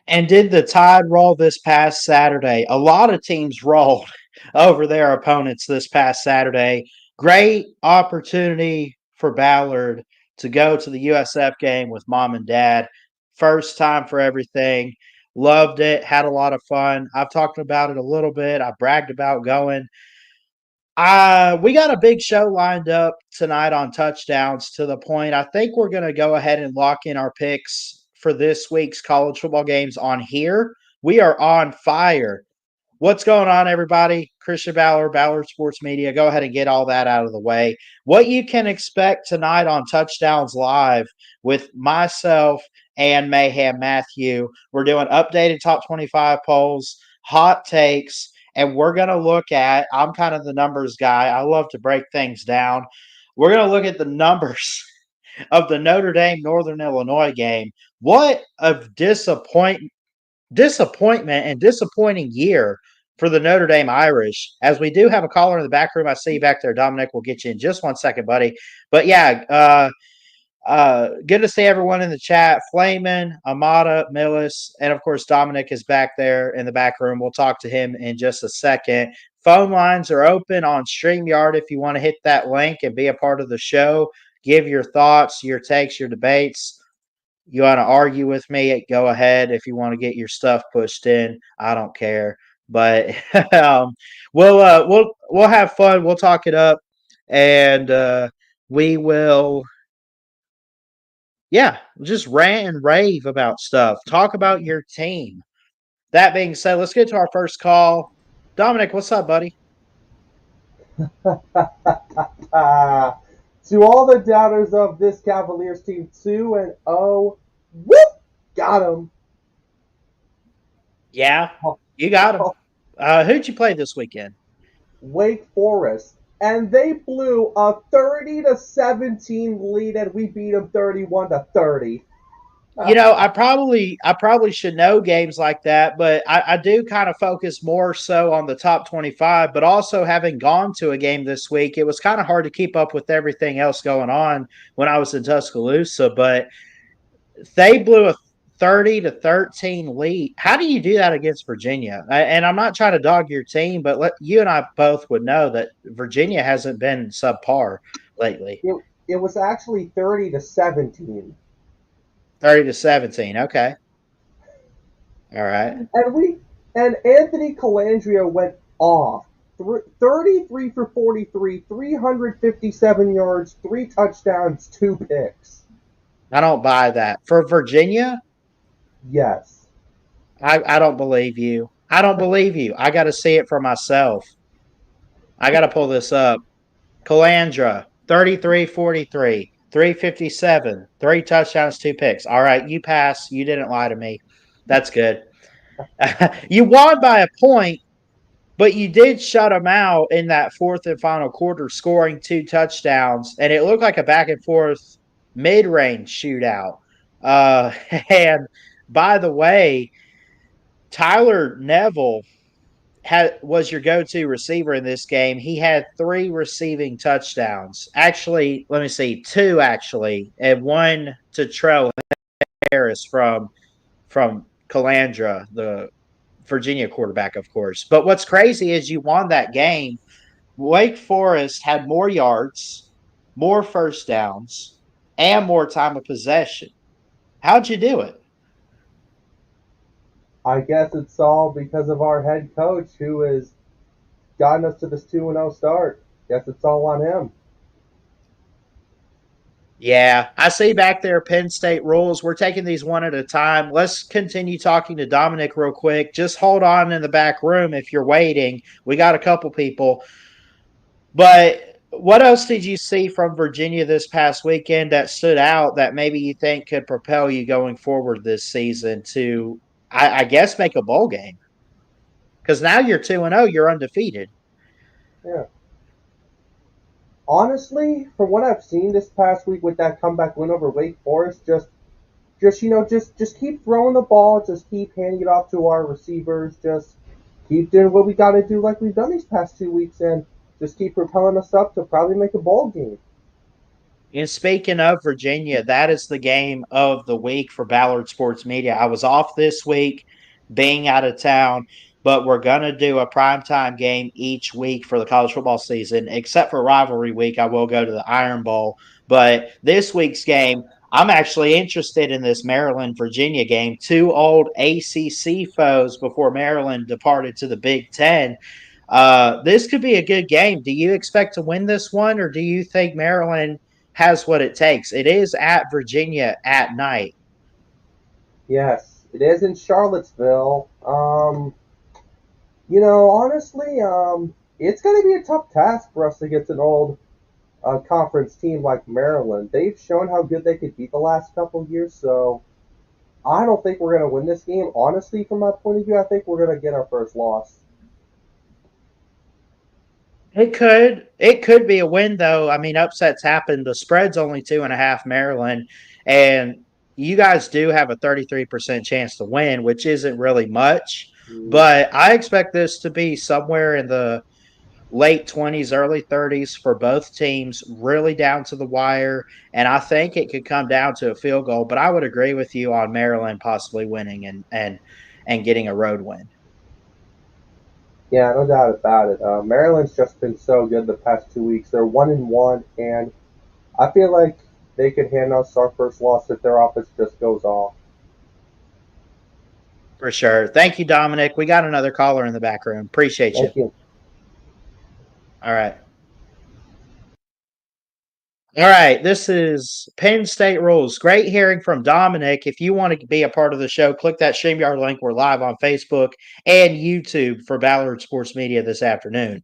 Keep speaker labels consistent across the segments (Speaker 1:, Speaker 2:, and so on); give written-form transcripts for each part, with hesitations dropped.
Speaker 1: And did the Tide roll this past Saturday? A lot of teams rolled over their opponents this past Saturday. Great opportunity for Ballard to go to the USF game with mom and dad. First time for everything. Loved it. Had a lot of fun. I've talked about it a little bit. I bragged about going. We got a big show lined up tonight on touchdowns to the point. I think we're going to go ahead and lock in our picks for this week's college football games on here. We are on fire. What's going on, everybody? Christian Ballard, Ballard Sports Media. Go ahead and get all that out of the way. What you can expect tonight on Touchdowns Live with myself and Mayhem Matthew. We're doing updated top 25 polls, hot takes, and we're going to look at, I'm kind of the numbers guy. I love to break things down. We're going to look at the numbers of the Notre Dame Northern Illinois game. What a disappointment and disappointing year for the Notre Dame Irish. As we do have a caller in the back room. I see you back there, Dominic. We'll get you in just 1 second, buddy. But yeah, good to see everyone in the chat. Flamin, Amada, Millis, and of course Dominic is back there in the back room. We'll talk to him in just a second. Phone lines are open on StreamYard if you want to hit that link and be a part of the show. Give your thoughts, your takes, your debates. You want to argue with me? Go ahead. If you want to get your stuff pushed in, I don't care. But we'll have fun. We'll talk it up, and we will just rant and rave about stuff. Talk about your team. That being said, let's get to our first call. Dominic, what's up, buddy?
Speaker 2: To all the doubters of this Cavaliers team, 2-0. Whoop! Got him.
Speaker 1: Yeah, you got him. Who'd you play this weekend?
Speaker 2: Wake Forest. And they blew a 30-17 lead, and we beat them 31-30.
Speaker 1: I probably should know games like that, but I do kind of focus more so on the top 25. But also having gone to a game this week, it was kind of hard to keep up with everything else going on when I was in Tuscaloosa. But they blew a 30-13 lead. How do you do that against Virginia? And I'm not trying to dog your team, but you and I both would know that Virginia hasn't been subpar lately.
Speaker 2: It was actually 30-17.
Speaker 1: 30-17. Okay. All right.
Speaker 2: And Anthony Calandria went off. 33 for 43, 357 yards, 3 touchdowns, 2 picks.
Speaker 1: I don't buy that. For Virginia,
Speaker 2: Yes.
Speaker 1: I don't believe you. I don't believe you. I got to see it for myself. I got to pull this up. Calandra, 33-43, 357, 3 touchdowns, 2 picks. All right, you pass. You didn't lie to me. That's good. You won by a point, but you did shut them out in that fourth and final quarter, scoring 2 touchdowns, and it looked like a back and forth mid-range shootout. And by the way, Tyler Neville was your go-to receiver in this game. He had 3 receiving touchdowns. Actually, let me see, 2 actually, and 1 to Trell Harris from Calandra, the Virginia quarterback, of course. But what's crazy is you won that game. Wake Forest had more yards, more first downs, and more time of possession. How'd you do it?
Speaker 2: I guess it's all because of our head coach who has gotten us to this 2-0 start. Guess it's all on him.
Speaker 1: Yeah, I see back there Penn State rules. We're taking these one at a time. Let's continue talking to Dominic real quick. Just hold on in the back room if you're waiting. We got a couple people. But what else did you see from Virginia this past weekend that stood out that maybe you think could propel you going forward this season to, I guess, make a bowl game? Because now you're 2-0, you're undefeated.
Speaker 2: Yeah. Honestly, from what I've seen this past week with that comeback win over Wake Forest, just keep throwing the ball, just keep handing it off to our receivers, just keep doing what we got to do like we've done these past 2 weeks, and just keep propelling us up to probably make a bowl game.
Speaker 1: And speaking of Virginia, that is the game of the week for Ballard Sports Media. I was off this week, being out of town, but we're going to do a primetime game each week for the college football season. Except for rivalry week, I will go to the Iron Bowl. But this week's game, I'm actually interested in this Maryland Virginia game. Two old ACC foes before Maryland departed to the Big Ten. This could be a good game. Do you expect to win this one, or do you think Maryland has what it takes? It is at Virginia at night.
Speaker 2: Yes, it is in Charlottesville. Honestly, it's going to be a tough task for us against an old conference team like Maryland. They've shown how good they could be the last couple of years, so I don't think we're going to win this game. Honestly, from my point of view, I think we're going to get our first loss.
Speaker 1: It could be a win though. I mean, upsets happen. The spread's only 2.5 Maryland, and you guys do have a 33% chance to win, which isn't really much.
Speaker 2: Mm,
Speaker 1: But I expect this to be somewhere in the late 20s, early 30s for both teams, really down to the wire. And I think it could come down to a field goal. But I would agree with you on Maryland possibly winning and getting a road win.
Speaker 2: yeah, no doubt about it. Maryland's just been so good the past 2 weeks. They're 1-1, and I feel like they could hand us our first loss if their offense just goes off.
Speaker 1: For sure. Thank you, Dominic. We got another caller in the back room. Appreciate you.
Speaker 2: Thank you.
Speaker 1: All right. All right, this is Penn State Rules. Great hearing from Dominic. If you want to be a part of the show, click that StreamYard link. We're live on Facebook and YouTube for Ballard Sports Media this afternoon.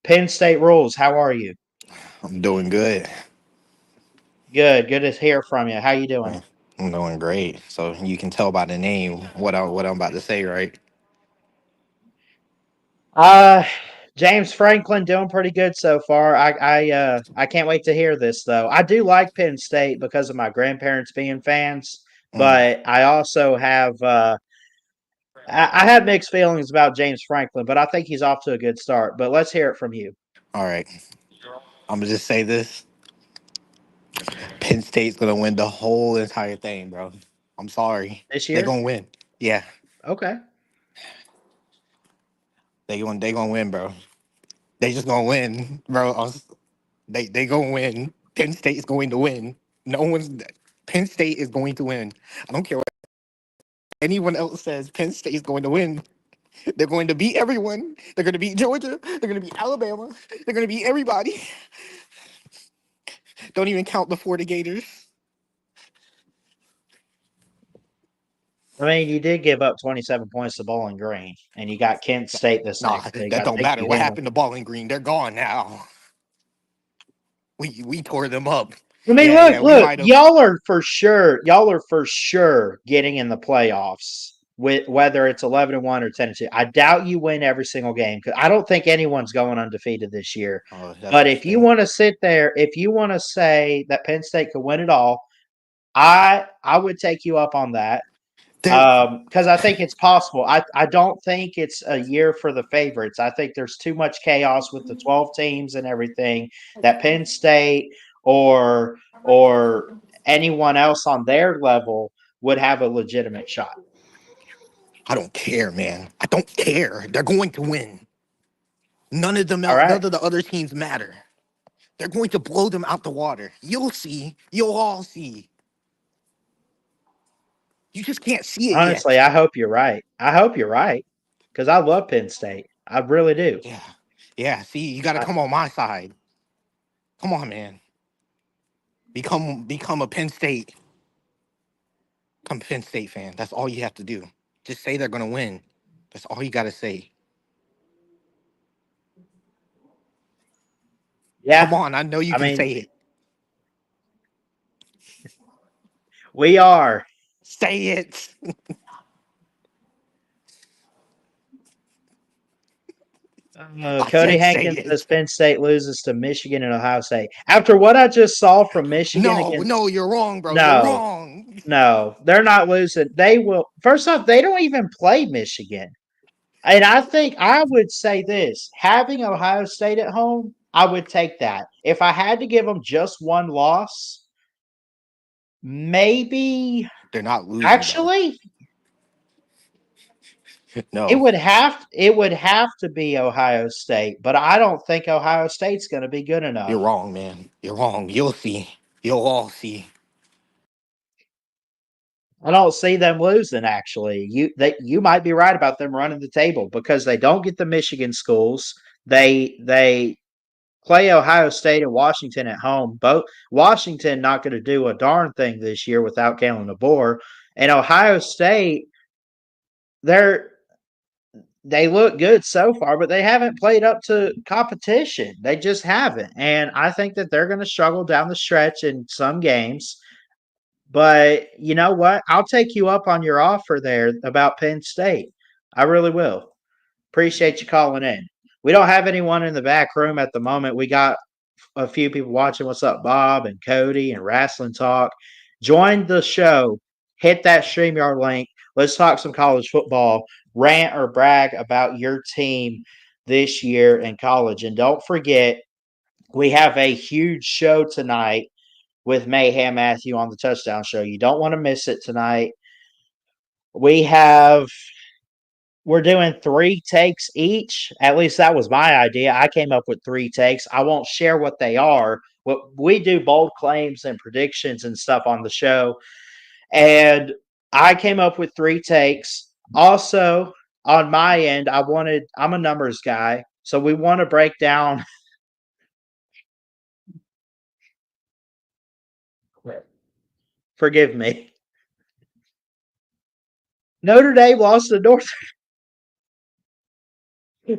Speaker 1: Penn State Rules, how are you?
Speaker 3: I'm doing good.
Speaker 1: Good. Good to hear from you. How you doing?
Speaker 3: I'm doing great. So you can tell by the name what I'm about to say, right?
Speaker 1: Uh James Franklin doing pretty good so far. I can't wait to hear this though. I do like Penn State because of my grandparents being fans,
Speaker 3: Mm,
Speaker 1: but I also have I have mixed feelings about James Franklin, but I think he's off to a good start. But let's hear it from you
Speaker 3: all right. I'm gonna just say this: Penn State's gonna win the whole entire thing, bro. I'm sorry.
Speaker 1: this
Speaker 3: They're
Speaker 1: year.
Speaker 3: gonna win. Yeah,
Speaker 1: Okay.
Speaker 3: they gonna win, bro. They just gonna win, bro. They gonna win. Penn State is going to win. No one's. Penn State is going to win. I don't care what anyone else says. Penn State is going to win. They're going to beat everyone. They're going to beat Georgia. They're going to beat Alabama. They're going to beat everybody. Don't even count the Florida Gators.
Speaker 1: I mean, you did give up 27 points to Bowling Green, and you got Kent State this
Speaker 3: Nah,
Speaker 1: next week.
Speaker 3: that
Speaker 1: I
Speaker 3: don't
Speaker 1: think
Speaker 3: matter.
Speaker 1: you
Speaker 3: What
Speaker 1: handled.
Speaker 3: happened to Bowling Green? They're gone now. We tore them up.
Speaker 1: I mean,
Speaker 3: Yeah,
Speaker 1: look,
Speaker 3: yeah. We
Speaker 1: look,
Speaker 3: might have.
Speaker 1: y'all are for sure getting in the playoffs with whether it's 11-1 or 10-2. I doubt you win every single game because I don't think anyone's going undefeated this year.
Speaker 3: Oh, that's
Speaker 1: But
Speaker 3: what you
Speaker 1: if you
Speaker 3: think.
Speaker 1: want to sit there, if you want to say that Penn State could win it all, I would take you up on that.
Speaker 3: They're.
Speaker 1: Because I think it's possible. I don't think it's a year for the favorites. I think there's too much chaos with the 12 teams and everything that Penn State or anyone else on their level would have a legitimate shot.
Speaker 3: I don't care, man. I don't care. They're going to win. None of them.
Speaker 1: All
Speaker 3: None
Speaker 1: right.
Speaker 3: of the other teams matter. They're going to blow them out the water. You'll see. You'll all see. You just can't see it
Speaker 1: Honestly,
Speaker 3: yet.
Speaker 1: I hope you're right. I hope you're right because I love Penn State. I really do.
Speaker 3: Yeah. Yeah. See, you got to
Speaker 1: I,
Speaker 3: come on my side. Come on, man. Become a Penn State. Become a Penn State fan. That's all you have to do. Just say they're gonna win. That's all you got to say. Come
Speaker 1: yeah.
Speaker 3: on, I know you
Speaker 1: I
Speaker 3: can
Speaker 1: mean,
Speaker 3: say it.
Speaker 1: we are.
Speaker 3: Say it. I
Speaker 1: Cody
Speaker 3: said say
Speaker 1: Hankins says
Speaker 3: it.
Speaker 1: Penn State loses to Michigan and Ohio State. After what I just saw from Michigan
Speaker 3: No,
Speaker 1: against,
Speaker 3: no, you're wrong, bro. You're
Speaker 1: no,
Speaker 3: wrong.
Speaker 1: no, they're not losing. They will. First off, they don't even play Michigan. And I think I would say this having Ohio State at home, I would take that. if I had to give them just one loss, maybe
Speaker 3: They're not losing though.
Speaker 1: actually
Speaker 3: No,
Speaker 1: it would have to be Ohio State, but I don't think Ohio State's going to be good
Speaker 3: you're
Speaker 1: enough.
Speaker 3: wrong, man. You're wrong. You'll see. You'll all see.
Speaker 1: I don't see them losing. Actually, you might be right about them running the table because they don't get the Michigan schools. They play Ohio State and Washington at home. Both Washington not going to do a darn thing this year without Kalen DeBoer, and Ohio State they're they look good so far, but they haven't played up to competition. They just haven't, and I think that they're going to struggle down the stretch in some games. But you know what? I'll take you up on your offer there about Penn State. I really will. Appreciate you calling in. We don't have anyone in the back room at the moment. We got a few people watching. What's up, Bob and Cody and Wrestling Talk? Join the show. Hit that StreamYard link. Let's talk some college football. Rant or brag about your team this year in college. And don't forget, we have a huge show tonight with Mayhem Matthew on the Touchdown Show. You don't want to miss it tonight. We have we're doing 3 takes each. At least that was my idea. I came up with 3 takes. I won't share what they are. What we do bold claims and predictions and stuff on the show. And I came up with 3 takes. Also, on my end, I'm a numbers guy. So we want to break down. Forgive me. Notre Dame lost to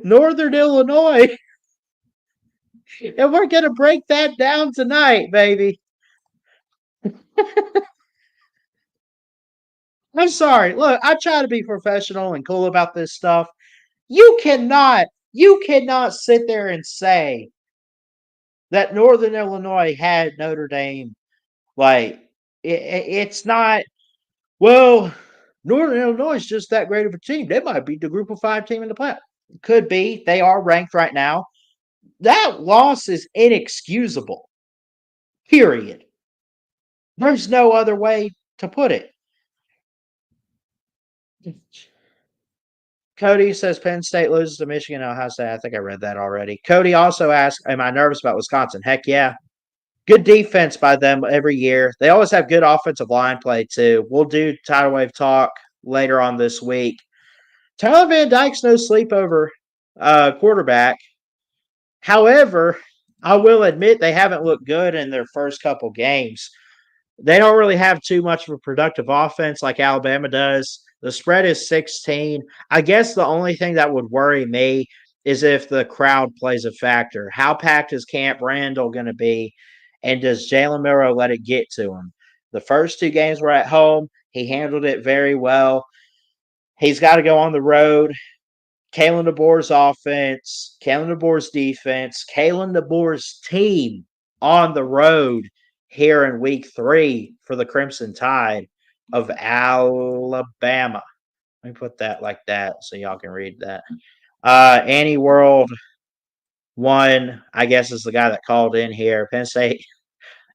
Speaker 1: Northern Illinois. And we're going to break that down tonight, baby. I'm sorry. Look, I try to be professional and cool about this stuff. You cannot sit there and say that Northern Illinois had Notre Dame. Like, it's not, well, Northern Illinois is just that great of a team. They might beat the group of 5 team in the playoff. Could be. They are ranked right now. That loss is inexcusable. Period. There's no other way to put it. Cody says Penn State loses to Michigan and Ohio State. I think I read that already. Cody also asked, am I nervous about Wisconsin? Heck yeah. Good defense by them every year. They always have good offensive line play, too. We'll do Tidal Wave talk later on this week. Tyler Van Dyke's no sleepover quarterback. However, I will admit they haven't looked good in their first couple games. They don't really have too much of a productive offense like Alabama does. The spread is 16. I guess the only thing that would worry me is if the crowd plays a factor. How packed is Camp Randall going to be? And does Jalen Milroe let it get to him? The first 2 games were at home. He handled it very well. He's got to go on the road. Kalen DeBoer's offense, Kalen DeBoer's defense, Kalen DeBoer's team on the road here in week 3 for the Crimson Tide of Alabama. Let me put that like that so y'all can read that. Annie World 1, I guess, is the guy that called in here. Penn State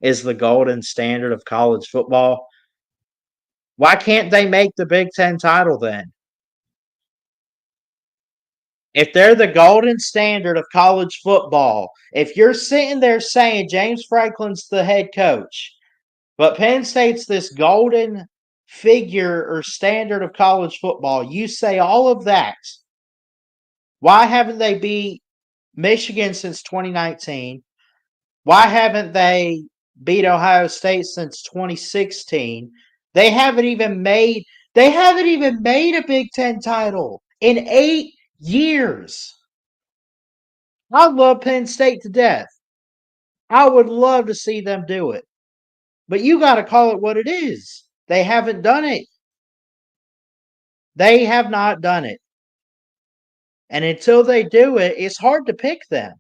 Speaker 1: is the golden standard of college football. Why can't they make the Big Ten title then? If they're the golden standard of college football, if you're sitting there saying James Franklin's the head coach, but Penn State's this golden figure or standard of college football, you say all of that. Why haven't they beat Michigan since 2019? Why haven't they beat Ohio State since 2016? They haven't even made a Big Ten title in 8 years. I love Penn State to death. I would love to see them do it. But you got to call it what it is. They haven't done it. They have not done it. And until they do it, it's hard to pick them.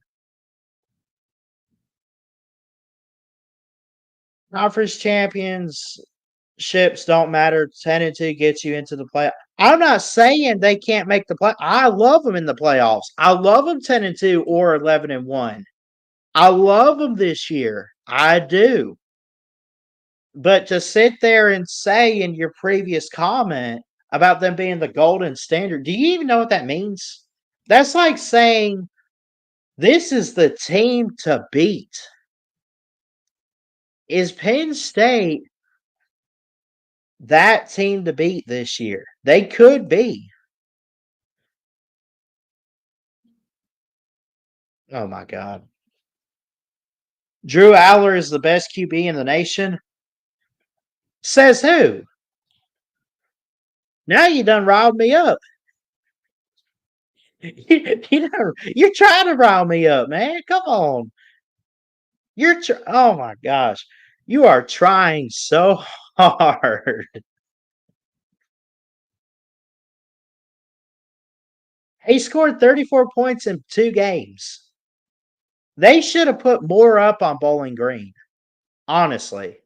Speaker 1: Conference championships don't matter. 10-2 gets you into the playoff. I'm not saying they can't make the play. I love them in the playoffs. I love them 10-2 or 11-1. I love them this year. I do. But to sit there and say in your previous comment about them being the golden standard, do you even know what that means? That's like saying this is the team to beat. Is Penn State that team to beat this year? They could be. Oh my God. Drew Aller is the best QB in the nation? Says who? Now you done riled me up. You're trying to rile me up, man. Come on. Oh my gosh. You are trying so hard. He scored 34 points in 2 games. They should have put more up on Bowling Green, honestly.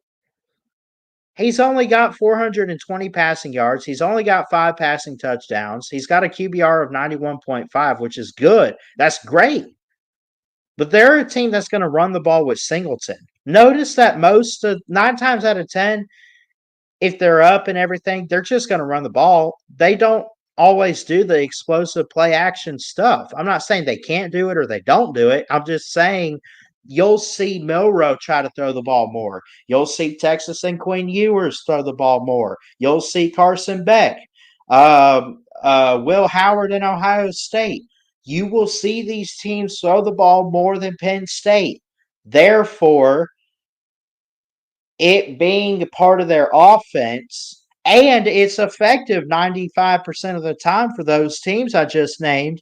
Speaker 1: He's only got 420 passing yards. He's only got 5 passing touchdowns. He's got a QBR of 91.5, which is good. That's great. But they're a team that's going to run the ball with Singleton. Notice that 9 times out of 10, if they're up and everything, they're just going to run the ball. They don't always do the explosive play action stuff. I'm not saying they can't do it or they don't do it. I'm just saying you'll see Milrow try to throw the ball more. You'll see Texas and Quinn Ewers throw the ball more. You'll see Carson Beck, Will Howard in Ohio State. You will see these teams throw the ball more than Penn State. Therefore, it being part of their offense, and it's effective 95% of the time for those teams I just named.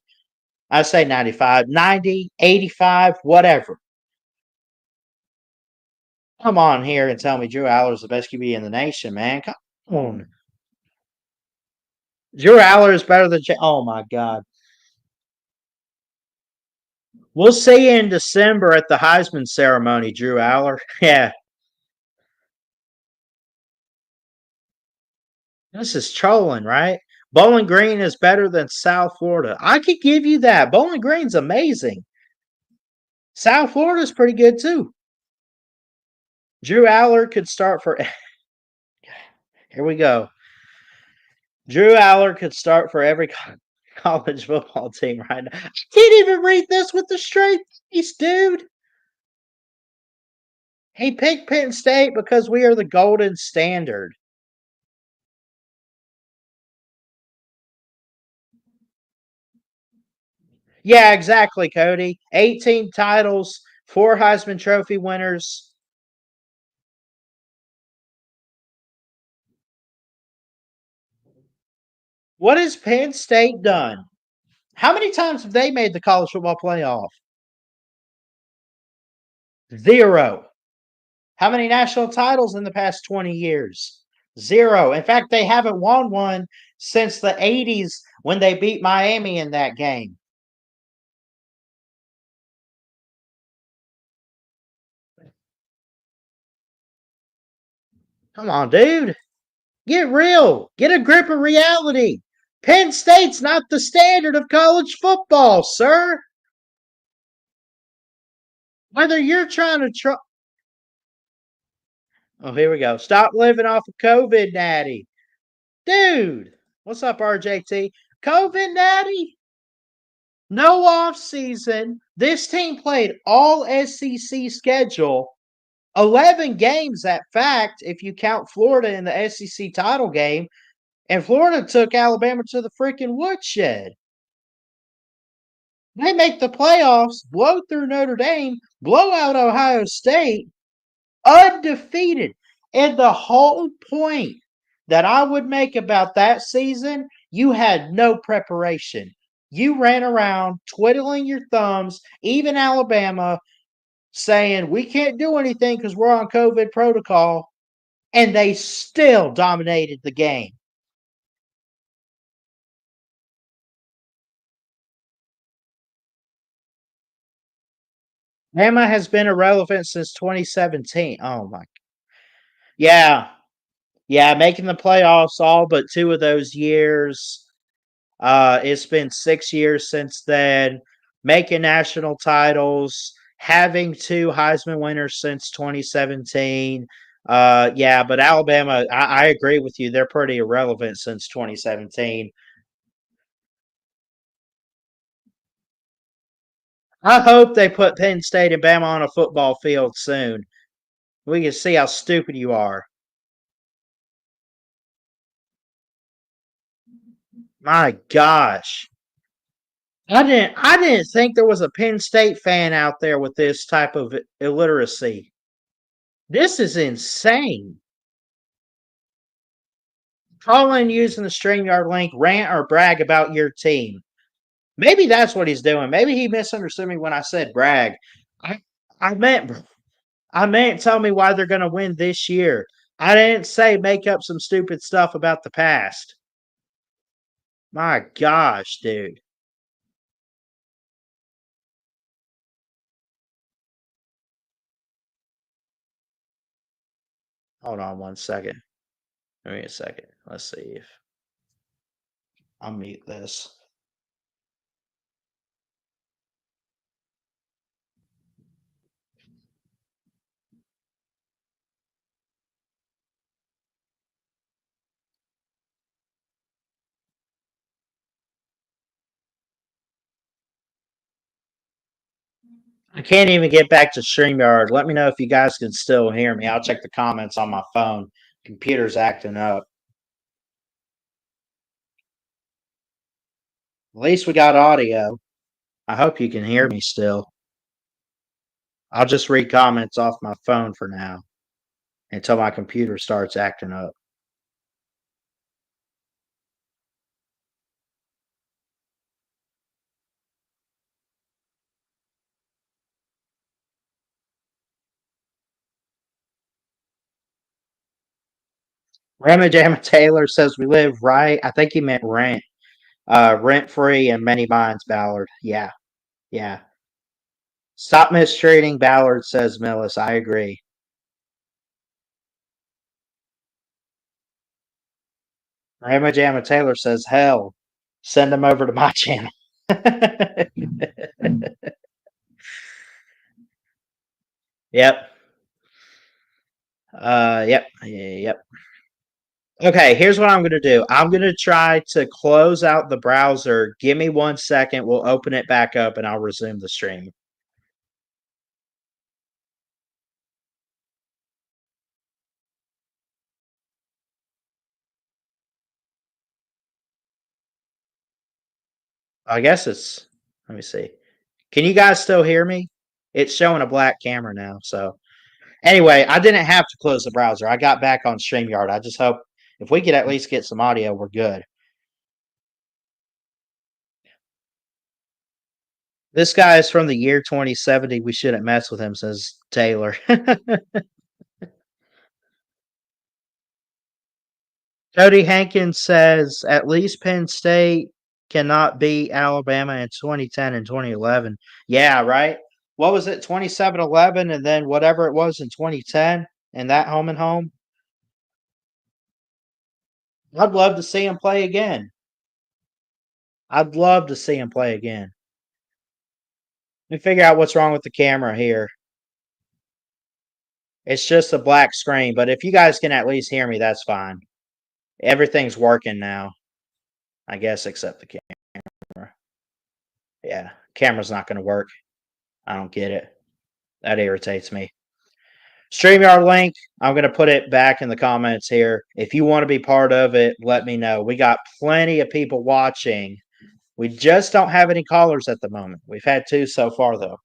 Speaker 1: I say 95, 90, 85, whatever. Come on here and tell me Drew Aller is the best QB in the nation, man. Come on. Drew Aller is better than oh my God. We'll see you in December at the Heisman ceremony, Drew Aller. Yeah. This is trolling, right? Bowling Green is better than South Florida. I could give you that. Bowling Green's amazing. South Florida's pretty good too. Drew Aller could start for. Here we go. Drew Aller could start for every college football team right now. I can't even read this with the straight face, dude. He picked Penn State because we are the golden standard. Yeah, exactly, Cody. 18 titles, 4 Heisman Trophy winners. What has Penn State done? How many times have they made the college football playoff? 0. How many national titles in the past 20 years? 0. In fact, they haven't won one since the 80s when they beat Miami in that game. Come on, dude. Get real. Get a grip of reality. Penn State's not the standard of college football, sir. Whether you're trying to Oh, here we go. Stop living off of COVID, Natty. Dude, what's up, RJT? COVID, Natty? No off season. This team played all SEC schedule, 11 games at fact, if you count Florida in the SEC title game, and Florida took Alabama to the freaking woodshed. They make the playoffs, blow through Notre Dame, blow out Ohio State, undefeated. And the whole point that I would make about that season, you had no preparation. You ran around twiddling your thumbs, even Alabama, saying, we can't do anything because we're on COVID protocol. And they still dominated the game. Bama has been irrelevant since 2017. Oh, my. Yeah. Yeah, making the playoffs all but 2 of those years. It's been 6 years since then. Making national titles, having two Heisman winners since 2017. Yeah, but Alabama, I agree with you. They're pretty irrelevant since 2017. I hope they put Penn State and Bama on a football field soon. We can see how stupid you are. My gosh. I didn't think there was a Penn State fan out there with this type of illiteracy. This is insane. Call in using the StreamYard link, rant or brag about your team. Maybe that's what he's doing. Maybe he misunderstood me when I said brag. I I meant tell me why they're gonna win this year. I didn't say make up some stupid stuff about the past. My gosh, dude. Hold on one second. Give me a second. Let's see if I'll mute this. I can't even get back to StreamYard. Let me know if you guys can still hear me. I'll check the comments on my phone. Computer's acting up. At least we got audio. I hope you can hear me still. I'll just read comments off my phone for now until my computer starts acting up. Ramajama Taylor says we live right. I think he meant rent. Rent free in many minds, Ballard. Yeah, yeah. Stop mistreating Ballard, says Millis. I agree. Ramajama Taylor says hell. Send him over to my channel. Yep. Yep. Okay, here's what I'm going to do. I'm going to try to close out the browser. Give me 1 second. We'll open it back up and I'll resume the stream. I guess it's, let me see. Can you guys still hear me? It's showing a black camera now. So, anyway, I didn't have to close the browser. I got back on StreamYard. I just hope if we could at least get some audio, we're good. This guy is from the year 2070. We shouldn't mess with him, says Taylor. Cody Hankins says at least Penn State cannot beat Alabama in 2010 and 2011. Yeah, right? What was it? 27-11 and then whatever it was in 2010 and that home and home? I'd love to see him play again. I'd love to see him play again. Let me figure out what's wrong with the camera here. It's just a black screen, but if you guys can at least hear me, that's fine. Everything's working now, I guess, except the camera. Yeah, camera's not going to work. I don't get it. That irritates me. StreamYard link, I'm going to put it back in the comments here. If you want to be part of it, let me know. We got plenty of people watching. We just don't have any callers at the moment. We've had 2 so far, though.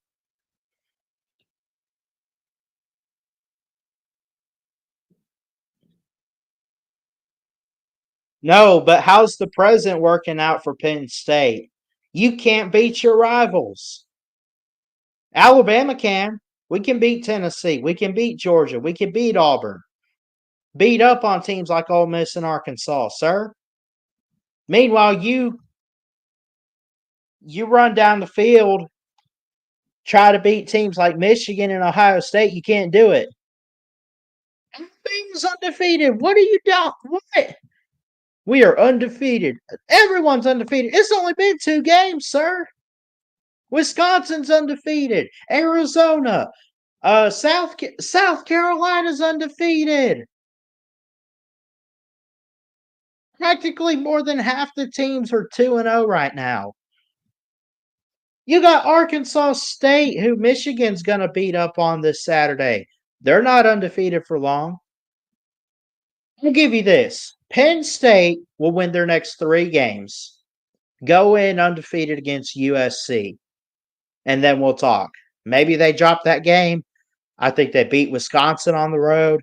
Speaker 1: No, but how's the present working out for Penn State? You can't beat your rivals. Alabama can. We can beat Tennessee. We can beat Georgia. We can beat Auburn. Beat up on teams like Ole Miss and Arkansas, sir. Meanwhile, you run down the field, try to beat teams like Michigan and Ohio State. You can't do it. Alabama's undefeated. What are you doing? What? We are undefeated. Everyone's undefeated. It's only been 2 games, sir. Wisconsin's undefeated. Arizona, South Carolina's undefeated. Practically more than half the teams are 2-0 right now. You got Arkansas State, who Michigan's going to beat up on this Saturday. They're not undefeated for long. I'll give you this. Penn State will win their next 3 games, go in undefeated against USC, and then we'll talk. Maybe they drop that game. I think they beat Wisconsin on the road.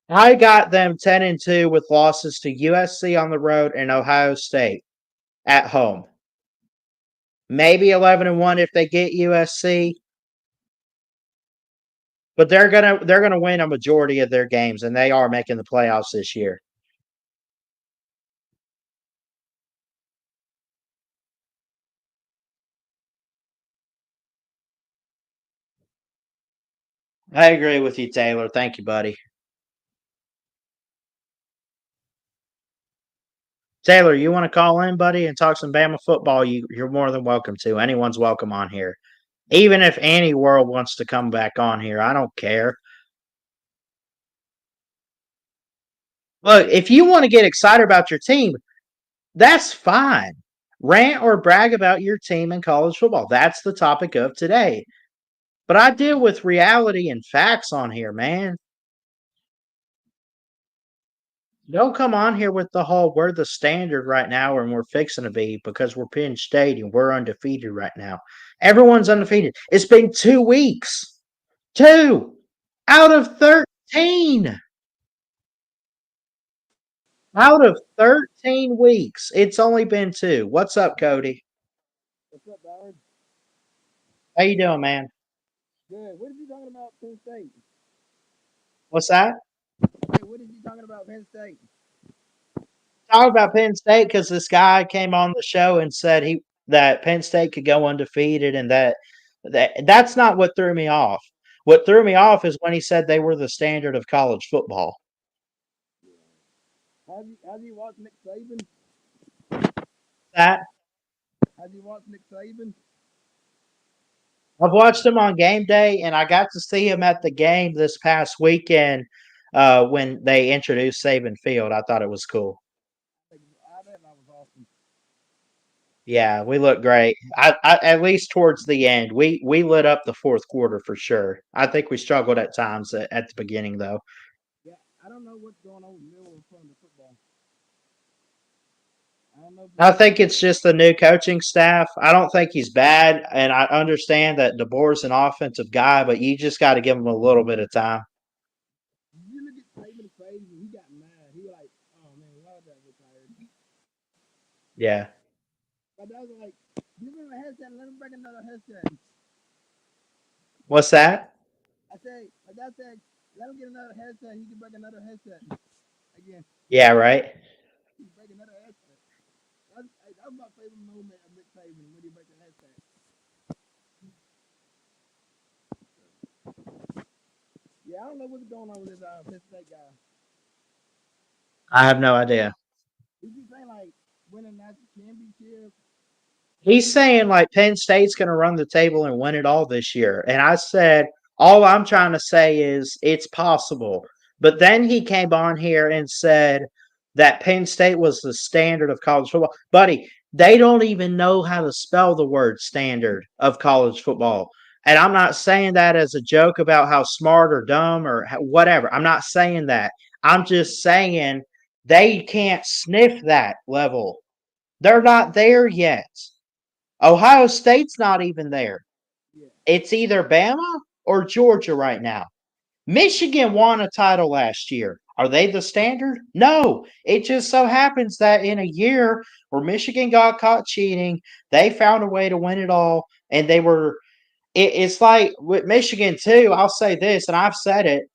Speaker 1: I got them 10-2 with losses to USC on the road and Ohio State at home. Maybe 11-1 if they get USC, but they're gonna win a majority of their games, and they are making the playoffs this year. I agree with you, Taylor. Thank you, buddy. Taylor, you want to call in, buddy, and talk some Bama football? You're more than welcome to. Anyone's welcome on here. Even if Annie World wants to come back on here, I don't care. Look, if you want to get excited about your team, that's fine. Rant or brag about your team in college football. That's the topic of today. But I deal with reality and facts on here, man. Don't come on here with the whole we're the standard right now and we're fixing to be because we're Penn State and we're undefeated right now. Everyone's undefeated. It's been 2 weeks. 2 out of 13. Out of 13 weeks. It's only been 2. What's up, Cody?
Speaker 4: What's up, Ballard?
Speaker 1: How you doing, man?
Speaker 4: Good. What is he talking about Penn State?
Speaker 1: What's that?
Speaker 4: Hey, what is he talking about Penn State?
Speaker 1: Talk about Penn State because this guy came on the show and said he that Penn State could go undefeated, and that's not what threw me off. What threw me off is when he said they were the standard of college football.
Speaker 4: Have you watched Nick Saban?
Speaker 1: That
Speaker 4: Have you watched Nick Saban?
Speaker 1: I've watched him on game day, and I got to see him at the game this past weekend when they introduced Saban Field. I thought it was cool.
Speaker 4: I bet that was awesome.
Speaker 1: Yeah, we look great. At least towards the end, we lit up the fourth quarter for sure. I think we struggled at times at the beginning though.
Speaker 4: Yeah, I don't know what's going on with Miller from the football. I don't know if
Speaker 1: I think it's just the new coaching staff. I don't think he's bad, and I understand that DeBoer's an offensive guy, but you just got to give him a little bit of time.
Speaker 4: you look at Saban's face and he got mad. He like, oh man, why did I retired?
Speaker 1: Yeah.
Speaker 4: My dad was like, give him a headset and let him break another headset.
Speaker 1: What's that?
Speaker 4: My dad said, let him get another headset. He can break another headset again.
Speaker 1: Yeah, right.
Speaker 4: He can break another headset. That was my favorite moment of Nick Saban when he break the headset. Yeah, I don't know what's going on with this Penn State guy.
Speaker 1: I have no idea.
Speaker 4: He keeps saying like winning national championship.
Speaker 1: He's saying like Penn State's going to run the table and win it all this year. And I said, all I'm trying to say is it's possible. But then he came on here and said that Penn State was the standard of college football. Buddy, they don't even know how to spell the word standard of college football. And I'm not saying that as a joke about how smart or dumb or whatever. I'm not saying that. I'm just saying they can't sniff that level. They're not there yet. Ohio State's not even there.
Speaker 4: Yeah.
Speaker 1: It's either Bama or Georgia right now. Michigan won a title last year. Are they the standard? No. It just so happens that in a year where Michigan got caught cheating, they found a way to win it all. And they were, it's like with Michigan, too. I'll say this, and I've said it.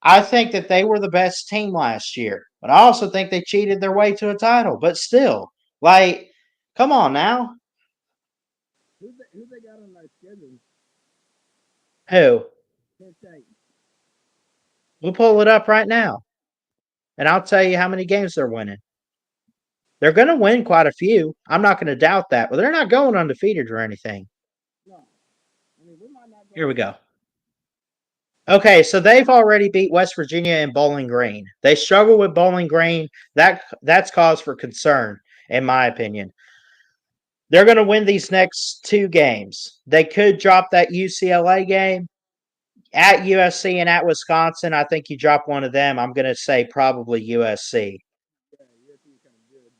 Speaker 1: I think that they were the best team last year, but I also think they cheated their way to a title. But still, like, come on now.
Speaker 4: Who they got on their schedule?
Speaker 1: Who?
Speaker 4: Penn State.
Speaker 1: We'll pull it up right now, and I'll tell you how many games they're winning. They're going to win quite a few. I'm not going to doubt that, but they're not going undefeated or anything.
Speaker 4: No, I mean we might not go
Speaker 1: Here we
Speaker 4: undefeated.
Speaker 1: go. Okay, so they've already beat West Virginia and Bowling Green. They struggle with Bowling Green. That's cause for concern, in my opinion. They're going to win these next two games. They could drop that UCLA game at USC and at Wisconsin. I think you drop one of them. I'm going to say probably USC.
Speaker 4: Yeah, UFC is kind of good.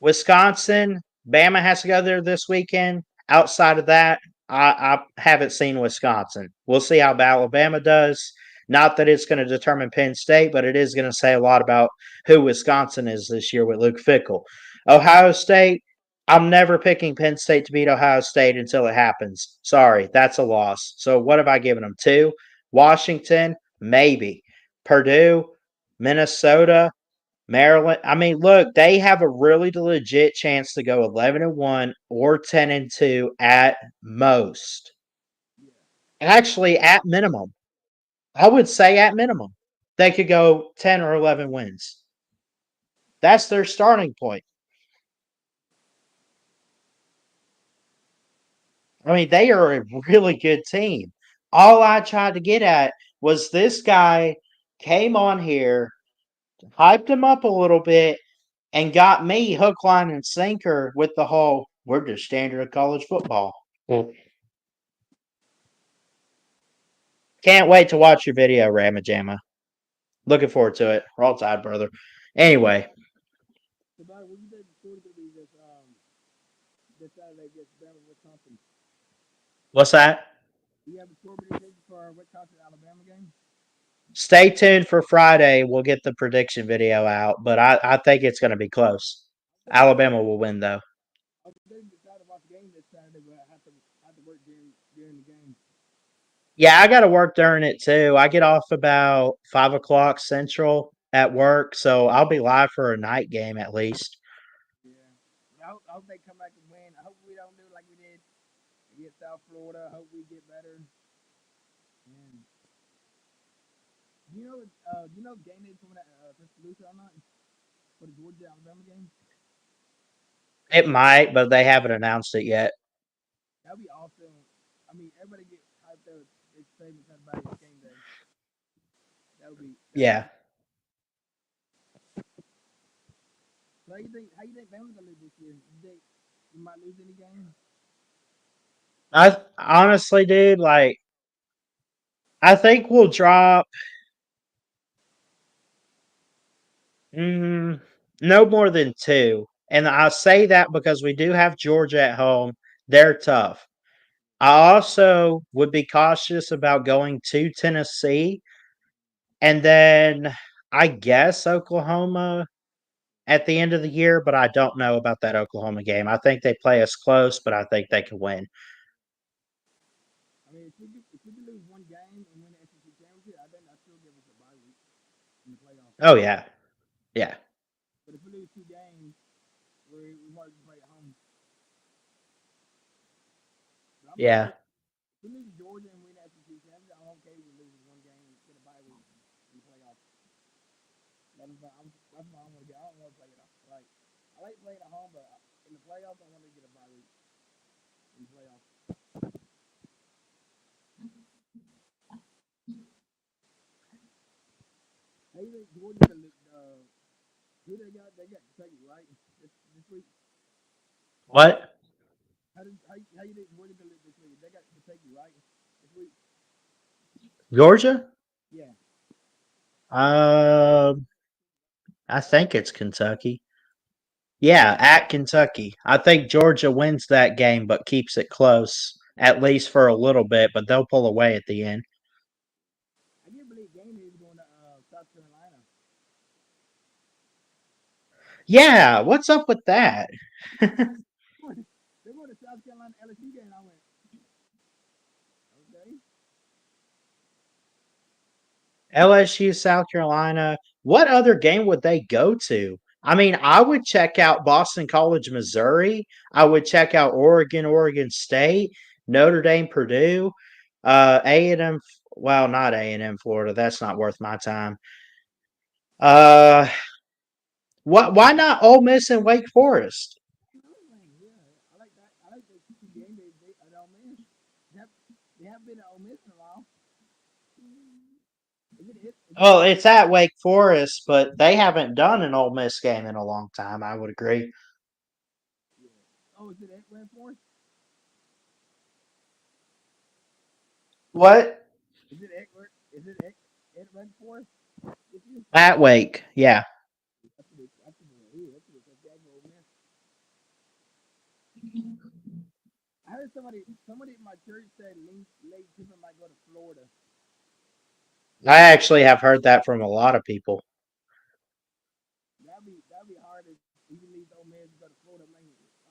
Speaker 1: Wisconsin, Bama has to go there this weekend. Outside of that, I haven't seen Wisconsin. We'll see how Alabama does. Not that it's going to determine Penn State, but it is going to say a lot about who Wisconsin is this year with Luke Fickell. Ohio State, I'm never picking Penn State to beat Ohio State until it happens. Sorry, that's a loss. So what have I given them? Two? Washington, maybe. Purdue, Minnesota, Maryland. I mean, look, they have a really legit chance to go 11-1 or 10-2 at most.
Speaker 4: Yeah,
Speaker 1: Actually, at minimum. I would say at minimum. They could go 10 or 11 wins. That's their starting point. I mean, they are a really good team. All I tried to get at was this guy came on here, hyped him up a little bit, and got me hook, line, and sinker with the whole we're just standard of college football. Well, can't wait to watch your video, Ramajama. Looking forward to it. Roll Tide, brother. Anyway,
Speaker 4: so Barry, what do you think the score is gonna be this Saturday against Bama, Wisconsin?
Speaker 1: what's that?
Speaker 4: Do you have a score prediction for Wisconsin Alabama game?
Speaker 1: Stay tuned for Friday. We'll get the prediction video out, but I think it's going to be close. Alabama will win, though.
Speaker 4: I was going to decide to watch the game this Saturday, but I have to work during the game.
Speaker 1: Yeah, I got to work during it, too. I get off about 5 o'clock Central at work, so I'll be live for a night game at least.
Speaker 4: Yeah. I hope they come back and win. I hope we don't do like we did against South Florida. I hope we get better. And do you know game day coming at Tuscaloosa or not for the Georgia Alabama game?
Speaker 1: It might, but they haven't announced it yet.
Speaker 4: That'd be awesome. I mean, everybody get hyped up. It's famous about it game day. That would be.
Speaker 1: Yeah.
Speaker 4: So how you think Bama's gonna lose this year? You think we might lose any game?
Speaker 1: I honestly, dude, like, I think we'll drop no more than two. And I say that because we do have Georgia at home. They're tough. I also would be cautious about going to Tennessee and then I guess Oklahoma at the end of the year, but I don't know about that Oklahoma game. I think they play us close, but I think they can win.
Speaker 4: I mean, if we could lose one game and win the SEC championship, I think that still give us a bye week in the playoffs.
Speaker 1: Oh yeah. Yeah.
Speaker 4: But if we lose two games, we might just play at home. But I'm okay.
Speaker 1: Yeah.
Speaker 4: If we lose to Georgia and win the SEC championship, I'm okay with losing one game and get a bye week in the playoffs. That's what I want to get. I don't want to play it off. I like playing at home, but in the playoffs, I want to get a bye week in the playoffs. Hey, you think Georgia who they got? They got Kentucky, right? This week.
Speaker 1: What?
Speaker 4: How you think Georgia gonna look this week? They got Kentucky, right? This week.
Speaker 1: Georgia?
Speaker 4: Yeah.
Speaker 1: Um I think it's Kentucky. Yeah, at Kentucky. I think Georgia wins that game but keeps it close, at least for a little bit, but they'll pull away at the end.
Speaker 4: I can't believe Game Day is going to South Carolina.
Speaker 1: Yeah, what's up with that?
Speaker 4: They went to South Carolina LSU game. I went, okay.
Speaker 1: LSU, South Carolina. What other game would they go to? I mean, I would check out Boston College, Missouri. I would check out Oregon, Oregon State, Notre Dame, Purdue, A&M. Well, not A&M, Florida. That's not worth my time. Uh, What? Why not Ole Miss and Wake Forest?
Speaker 4: Another thing, yeah, I like that. I like those two game days at Ole Miss. They have been at Ole Miss in a while. Is it
Speaker 1: Well, it's at Wake Forest, but they haven't done an Ole Miss game in a long time. I would agree.
Speaker 4: yeah. Oh, is it at Wake Forest?
Speaker 1: What?
Speaker 4: Is it at is it at Wake Forest this year?
Speaker 1: At Wake, yeah.
Speaker 4: That's what it's at Ole Miss. I heard somebody in my church said Lane Kiffin might go to Florida.
Speaker 1: I actually have heard that from a lot of people.
Speaker 4: That'd be hard if he leaves Ole Miss to go to Florida. I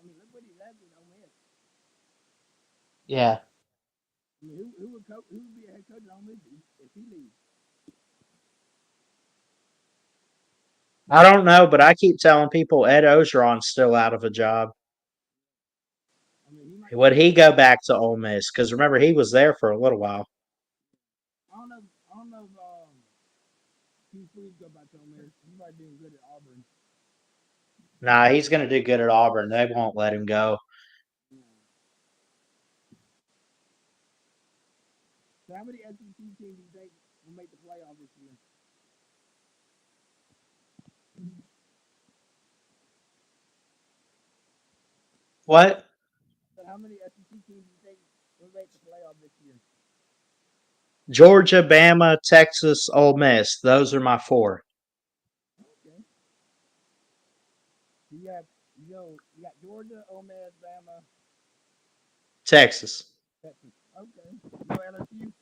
Speaker 4: mean, look what he's at in Ole Miss.
Speaker 1: Yeah.
Speaker 4: I mean, who would be a head coach at Ole Miss if he leaves?
Speaker 1: I don't know, but I keep telling people Ed Ogeron's still out of a job.
Speaker 4: I mean,
Speaker 1: Would he go back to Ole Miss? Because remember, he was there for a little while.
Speaker 4: I don't know. I don't know if Hugh Freeze go back to Ole Miss. He's probably doing good at Auburn.
Speaker 1: Nah, he's going to do good at Auburn. They won't let him go.
Speaker 4: Yeah. So how many SEC teams do you think will make the playoff this year?
Speaker 1: What?
Speaker 4: So how many SEC teams do you think will make the playoff this year?
Speaker 1: Georgia, Bama, Texas, Ole Miss. Those are my four.
Speaker 4: Okay. So you got Georgia, Ole Miss, Bama,
Speaker 1: Texas.
Speaker 4: Texas. Okay. No LSU.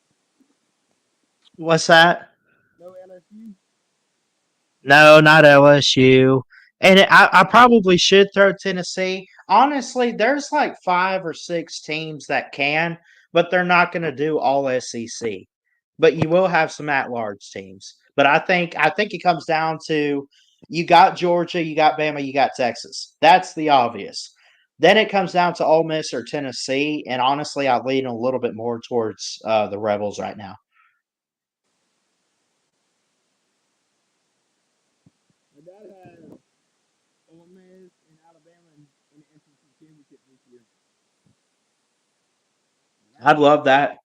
Speaker 1: What's that?
Speaker 4: No LSU.
Speaker 1: No, not LSU. And I probably should throw Tennessee. Honestly, there's like 5 or 6 teams that can, but they're not going to do all SEC. But you will have some at-large teams. But I think it comes down to you got Georgia, you got Bama, you got Texas. That's the obvious. Then it comes down to Ole Miss or Tennessee, and honestly, I lean a little bit more towards the Rebels right now.
Speaker 4: My dad has Ole Miss and Alabama in the SEC championship this year.
Speaker 1: I'd love that.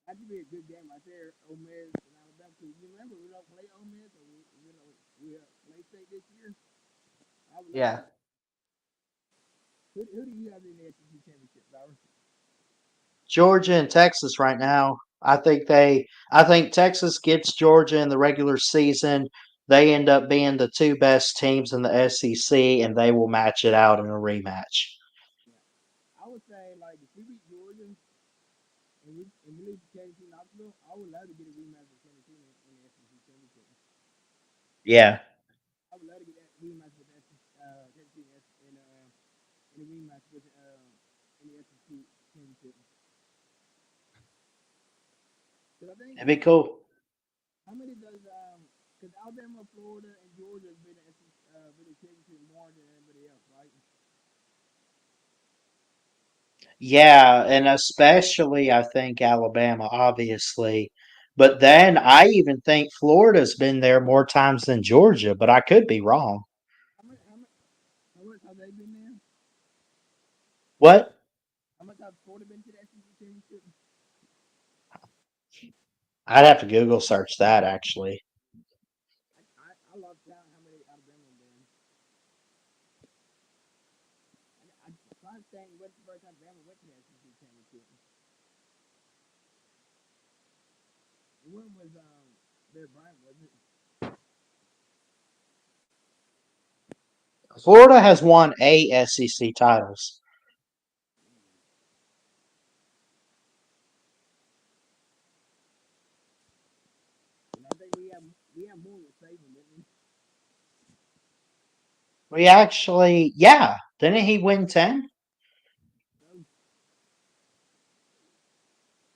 Speaker 4: That could be a good game right there. Ole Miss and Alabama. Cause you remember we don't play Ole Miss, or we play State this year. I would love to
Speaker 1: Yeah.
Speaker 4: see. Who do you have in the SEC championship, Bauer?
Speaker 1: Georgia and Texas right now. I think Texas gets Georgia in the regular season. They end up being the 2 best teams in the SEC and they will match it out in a rematch.
Speaker 4: Yeah. I would say like if we beat Georgia and we lose to Tennessee Knoxville, I would love to get a rematch with Tennessee in the SEC championship.
Speaker 1: Yeah.
Speaker 4: I would love to get that rematch with Tennessee in a rematch with in the SEC championship. Because I think
Speaker 1: It'd be cool.
Speaker 4: how many does because Alabama, Florida, and Georgia have been been a championship more than anybody else, right?
Speaker 1: Yeah, and especially I think Alabama, obviously. But then I even think Florida's been there more times than Georgia, but I could be wrong.
Speaker 4: How much how much how much have they been there?
Speaker 1: What?
Speaker 4: How much have Florida been to the SEC championship?
Speaker 1: I'd have to Google search that actually.
Speaker 4: I love counting how many Alabama have been. I trying to think when's the first time Bama went to the SEC championship. When was Bear Bryant, was it?
Speaker 1: Florida has won 8 SEC titles.
Speaker 4: And I think we have more with Saban, didn't we?
Speaker 1: We actually, yeah. Didn't he win 10?
Speaker 4: So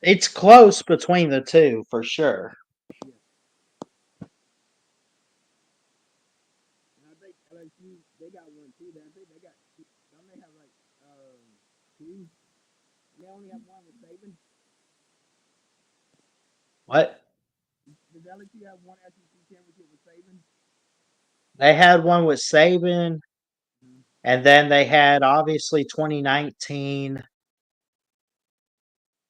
Speaker 1: It's close between the two for sure.
Speaker 4: yeah. And I think LSU they got one too. I think they got two. Don't they have like two? And they only have one with Saban.
Speaker 1: What?
Speaker 4: Does LSU have one SEC championship with Saban?
Speaker 1: They had one with Saban,
Speaker 4: Mm-hmm.
Speaker 1: and then they had obviously 2019,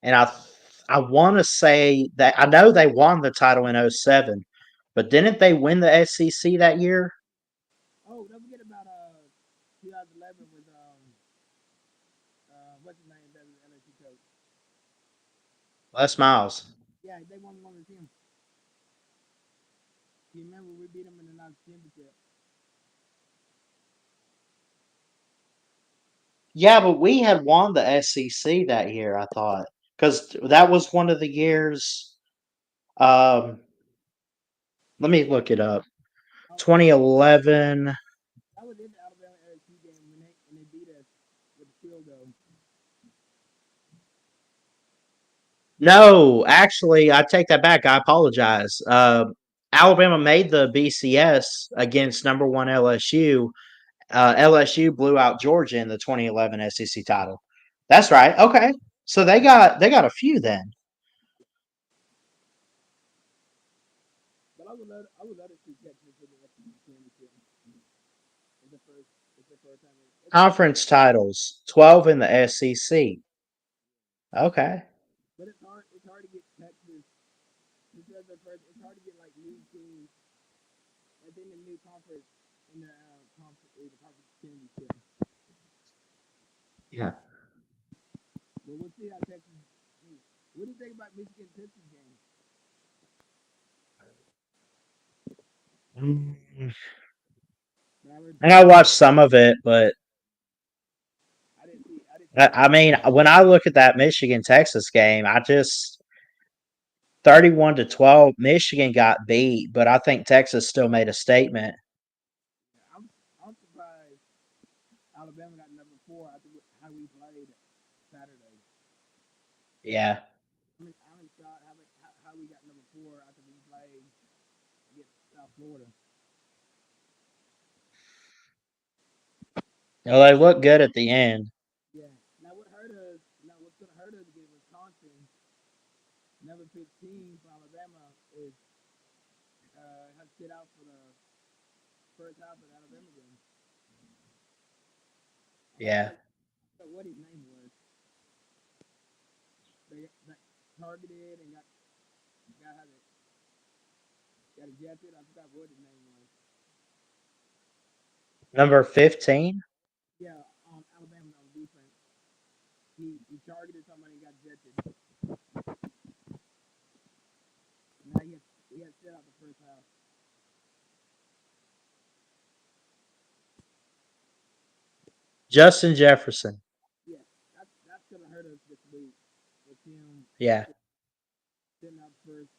Speaker 1: and I want to say that I know they won the title in '07, but didn't they win the SEC that year?
Speaker 4: Oh, don't forget about 2011 with what's his name? That was LSU coach.
Speaker 1: Les Miles.
Speaker 4: Yeah, they won one with him. You remember we beat them in the national championship?
Speaker 1: Yeah, but we had won the SEC that year, I thought, because that was one of the years. Um, Let me look it up.
Speaker 4: Oh,
Speaker 1: 2011.
Speaker 4: that was in the Alabama LSU game when they beat us with the field goal.
Speaker 1: No, actually, I take that back. I apologize. Alabama made the BCS against number one LSU. LSU blew out Georgia in the 2011 SEC title. That's right. Okay, so they got a few then.
Speaker 4: But I would love to see Texas in the SEC championship. It's the first it's the first time. It's hard,
Speaker 1: Conference titles, 12 in the SEC. Okay.
Speaker 4: but it's hard to get Texas. Because the first, it's hard to get like new teams within the new conference in the conference championship.
Speaker 1: Yeah.
Speaker 4: But we'll see how Texas. What do you think about Michigan Texas game?
Speaker 1: Mm,
Speaker 4: Ballard,
Speaker 1: I watched some of it, but
Speaker 4: I didn't see
Speaker 1: I mean, when I look at that Michigan Texas game, I just 31-12. Michigan got beat, but I think Texas still made a statement.
Speaker 4: I'm surprised Alabama got number four after how we played Saturday.
Speaker 1: Yeah.
Speaker 4: I'm shocked how we got number four after we played against South Florida.
Speaker 1: Well, they look good at the end.
Speaker 4: Yeah. Now what's gonna hurt us against Wisconsin, number 15 for Alabama is has to sit out for the first half of the Alabama game. I
Speaker 1: Yeah.
Speaker 4: forgot what his name was. They targeted and got ejected. I forgot what his name was.
Speaker 1: Number 15?
Speaker 4: Yeah, on Alabama on defense. He targeted somebody and got ejected. Now he had sit out the first half.
Speaker 1: Justin Jefferson.
Speaker 4: Yeah, that's gonna hurt us this week with him
Speaker 1: Yeah.
Speaker 4: sitting out first.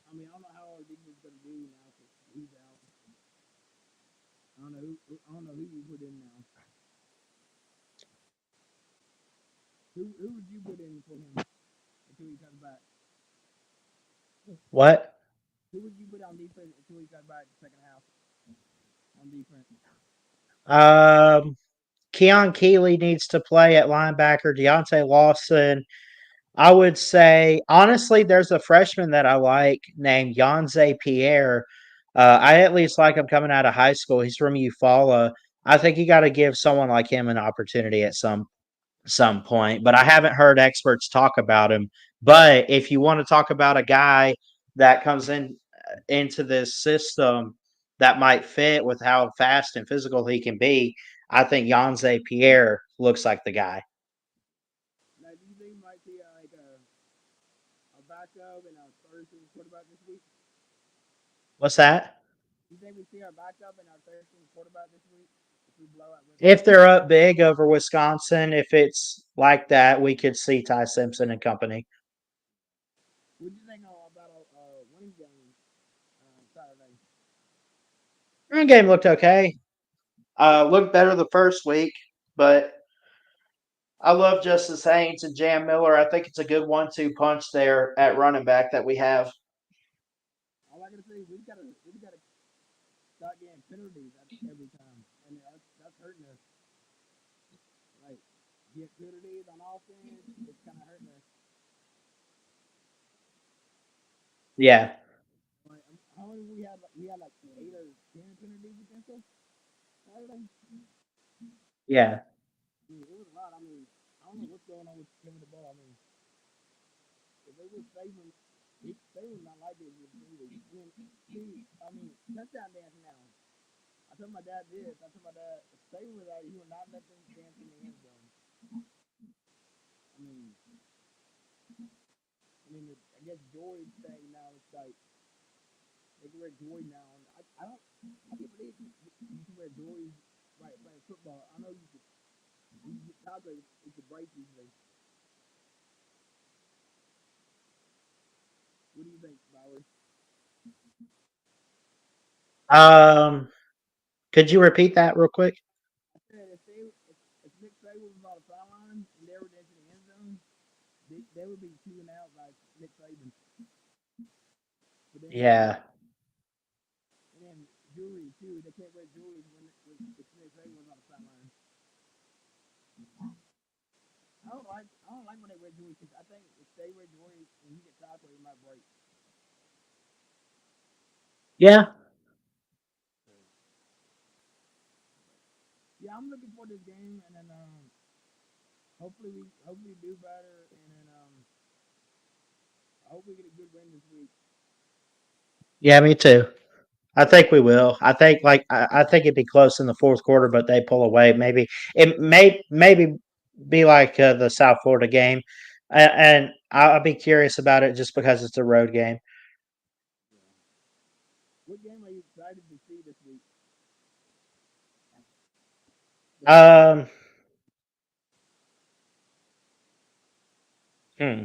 Speaker 4: I mean, I don't know how our defense is gonna do now because he's out. I don't know who you put in now. Who would you put in for him until he comes back?
Speaker 1: What?
Speaker 4: Who would you put on defense until he comes back the second half on defense?
Speaker 1: Um, Keon Keeley needs to play at linebacker. Deontay Lawson. I would say, honestly, there's a freshman that I like named Yanze Pierre. I at least like him coming out of high school. He's from Eufaula. I think you got to give someone like him an opportunity at some point, but I haven't heard experts talk about him. But if you want to talk about a guy that comes into this system that might fit with how fast and physical he can be, I think Yanze Pierre looks like the guy.
Speaker 4: Now, do you think we might see a backup and a third string quarterback this week?
Speaker 1: What's that?
Speaker 4: Do you think we see our backup and our third string quarterback this week if we blow out
Speaker 1: If
Speaker 4: Wisconsin?
Speaker 1: they're up big over Wisconsin, if it's like that, we could see Ty Simpson and company.
Speaker 4: What do you think about winning game Saturday?
Speaker 1: Run game looked okay. Looked better the first week, but I love Justice Haynes and Jam Miller. I think it's a good 1-2 punch there at running back that we have.
Speaker 4: All I gotta say is we gotta start getting penalties every time, and that's hurting us. Like get penalties on offense, it's kind of hurting us.
Speaker 1: Yeah.
Speaker 4: Like how many we had? Like, we had like 8 or 10 penalties Saturday?
Speaker 1: Yeah.
Speaker 4: I mean, it was a lot. I mean, I don't know what's going on with him with the ball. I mean, if they would save him, they would not like this with Julie. I mean, see, I mean, touchdown dance now. I told my dad this. I told my dad, if Saban was out, he would not let them dance in the end zone. I mean, I guess Joy's thing now. It's like they can wear Joy now. And I don't, I can't believe you can wear Joy right playing football. I know you could, when you get chocolate, it could break easily. What do you think, Bowers?
Speaker 1: Um, could you repeat that real quick?
Speaker 4: I said if Nick Saban was on the sideline and they were dancing in the end zone, they would be 2 and out by Nick Saban. But
Speaker 1: Yeah.
Speaker 4: and then jewelry too. They can't wear jewelry when if Nick Saban was on the sideline. I don't like when they wear jewelry because I think if they wear jewelry and he gets chocolate, it might break.
Speaker 1: Yeah.
Speaker 4: Yeah, I'm looking for this game, and then hopefully do better, and then I hope we get a good win this week.
Speaker 1: Yeah, me too. I think we will. I think I think it'd be close in the fourth quarter, but they pull away. Maybe it maybe be like the South Florida game, and I'll be curious about it just because it's a road game.
Speaker 4: Yeah. What game are you excited to see this week? The first game.
Speaker 1: Um, hmm.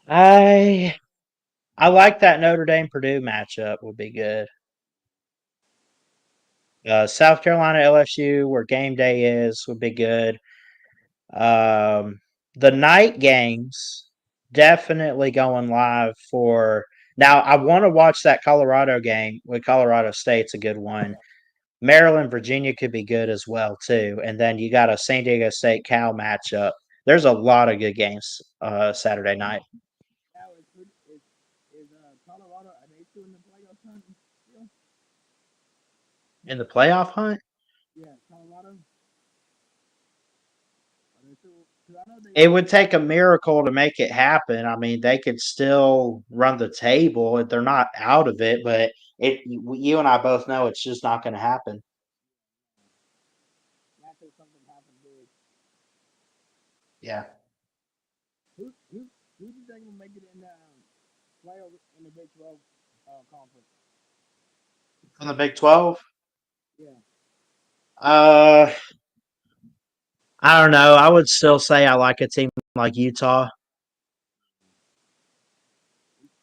Speaker 1: I I like that Notre Dame Purdue matchup would be good. South Carolina LSU, where game day is, would be good. Um, the night games definitely going live for now. I want to watch that Colorado game with Colorado State's a good one. Maryland, Virginia could be good as well too. And then you got a San Diego State Cal matchup. There's a lot of good games Saturday night
Speaker 4: Now is Colorado? Are they still in the playoff hunt? Still?
Speaker 1: in the playoff hunt.
Speaker 4: Yeah, Colorado. Are they still? Because I know they
Speaker 1: It
Speaker 4: lost.
Speaker 1: would take a miracle to make it happen. I mean, they could still run the table if they're not out of it, but you and I both know it's just not going to happen.
Speaker 4: Not till something happened big.
Speaker 1: Yeah.
Speaker 4: Who who do you think will make it in the playoff in the Big 12 conference?
Speaker 1: From the Big 12?
Speaker 4: Yeah,
Speaker 1: Uh, I don't know. I would still say I like a team like Utah.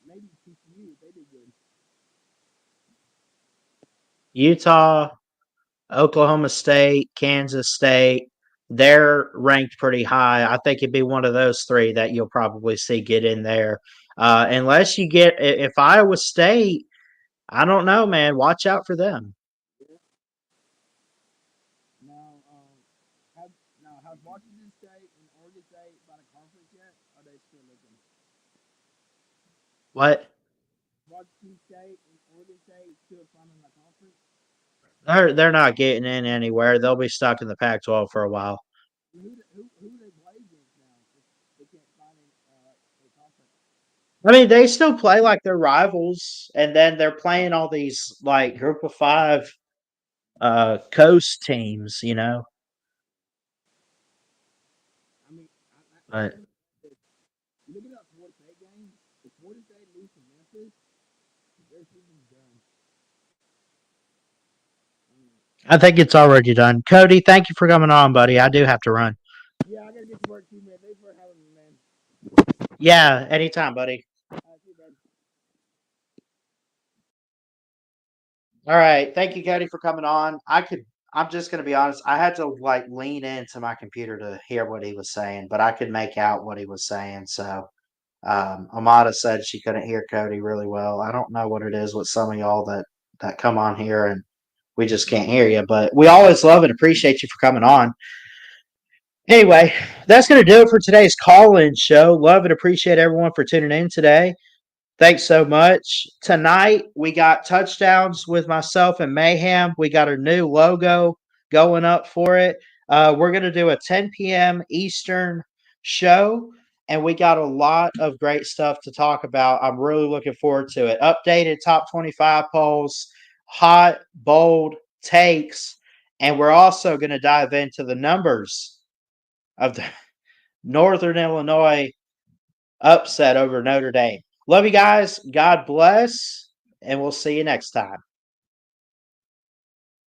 Speaker 4: maybe TCU. They did good.
Speaker 1: Utah, Oklahoma State, Kansas State, they're ranked pretty high. I think it'd be one of those three that you'll probably see get in there. Unless you get, if Iowa State, I don't know, man. Watch out for them.
Speaker 4: Yeah. Now, have has Washington State and Oregon State by the conference yet? Are they still looking?
Speaker 1: What?
Speaker 4: Washington State and Oregon State still finding the conference?
Speaker 1: They're not getting in anywhere. They'll be stuck in the Pac-12 for a while.
Speaker 4: I mean, who do they play against now? If they can't find a conference.
Speaker 1: I mean, they still play like they're rivals, and then they're playing all these like group of five coast teams, you know.
Speaker 4: I mean, I
Speaker 1: But
Speaker 4: think if you look at that Florida State game. If Florida State lose to Memphis, their season's done. I mean,
Speaker 1: I think it's already done. Cody, thank you for coming on, buddy. I do have to run.
Speaker 4: yeah, I gotta get to work too, man. Thanks for having me, man.
Speaker 1: Yeah, anytime, buddy.
Speaker 4: See you, bud.
Speaker 1: All right. Thank you, Cody, for coming on. I'm just gonna be honest, I had to like lean into my computer to hear what he was saying, but I could make out what he was saying. So Amada said she couldn't hear Cody really well. I don't know what it is with some of y'all that come on here and we just can't hear you, but we always love and appreciate you for coming on. Anyway, that's going to do it for today's call in show. Love and appreciate everyone for tuning in today. Thanks so much. Tonight we got touchdowns with myself and Mayhem. We got our new logo going up for it. We're going to do a 10 p.m. Eastern show, and we got a lot of great stuff to talk about. I'm really looking forward to it. Updated top 25 polls, hot, bold takes, and we're also going to dive into the numbers of the Northern Illinois upset over Notre Dame. Love you guys. God bless. And we'll see you next time.